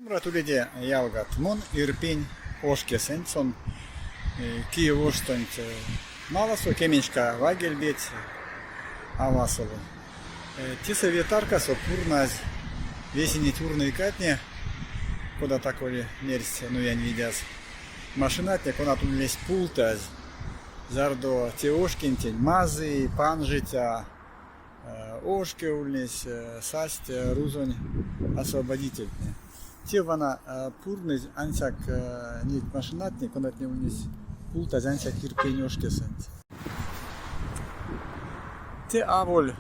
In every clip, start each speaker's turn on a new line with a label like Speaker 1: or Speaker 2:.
Speaker 1: Ratulide jalgat mun irpiň oškesen, son Kiev oštant malaso, keminška vagelbėt avasolo. Tisa vietarka so purnaz весенний турный катне, куда такое мерз, ну я не видяс. Машинатне, куда тут лезть пултаз, зардо те ошкинтень, мазы, панжитя, ошки улез, састь, рузонь освободительный. Те вана пурный, ансяк нет машинатне, куда не улез пултаз, ансяк ирпень ошкесент. Те аволь,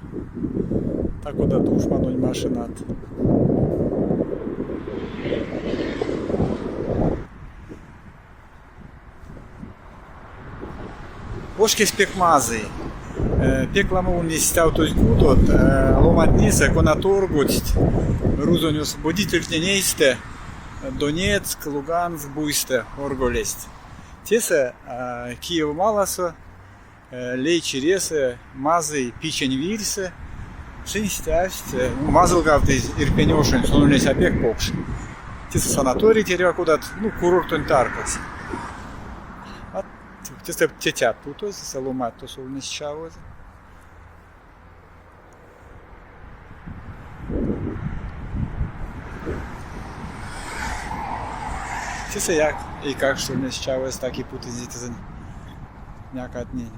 Speaker 1: так куда тушманоль машинат. Ошки спек мазы. Пекламу унес таутось гудот, ломатниса, конаторгуть, рузонь освободитель нейсте, Донецк, Луганск, Буйсте, Орголесть. Тесе Киев маласа, лей чересе, мазы, пичень вирсе, шинстясть, мазал гавтыз ирпенёшин, сонулес опек покш. Тесе санаторий теря куда-то, ну, курорт онтаркас. Тесто тетят тут, саломат, то сол не счавоз. Тесто як и как что не счавоз, так и путы здесь за няка дней,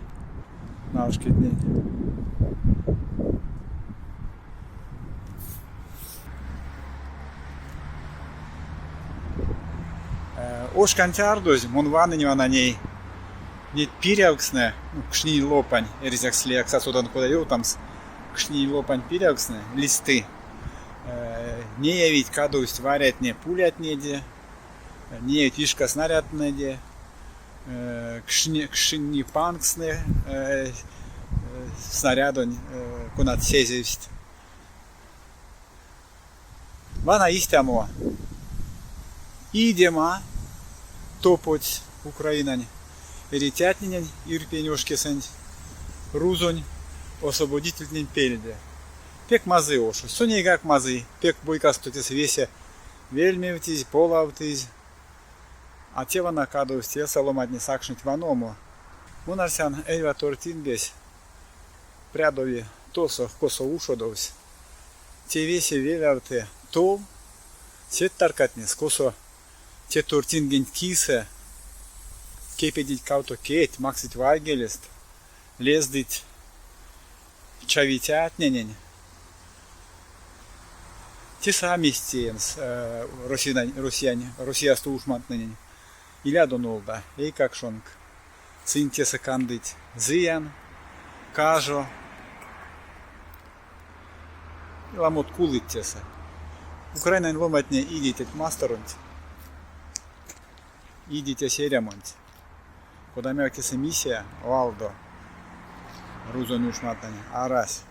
Speaker 1: наушки дней. Ошкантярдоз, монваны не на ней. Нет пирявксне, кшни лопань, эрзяк слег сосудан куда там кшни лопань пирявксне, листы. Не явить кадусть варят не пулят неде, не явить вишка снаряд неде, кшни панксне, снарядон кунат сезевсть. Вана истямо. Идема топоть Украинань. Перетятнинен ирпенёшкесен, рузонь освободительнен пельде. Пек мазы ошу, соней как мазы, пек бойка стотис весе, вельмевтись, полавтись, а тева накадывать, те соломать не сакшнить ваному. Мунарсян эйва тортингесь, прядови тосох косо ушодовсь, те весе велявте тов, те таркатнес косо, те тортинген кисе, кепедить кауто кейт, максить вайгелест, лездить чавитятненень. Те сами стенс, Росия стушмантненень. Иля донолда, ей как шонг. Цинтеса кандыть, зиян, кажо. Ламот кулыттеса. Украина ломатне идите мастеронть. Идите серемонть. Куда мягкая миссия, Валдо, Рузонюшматани, Арась.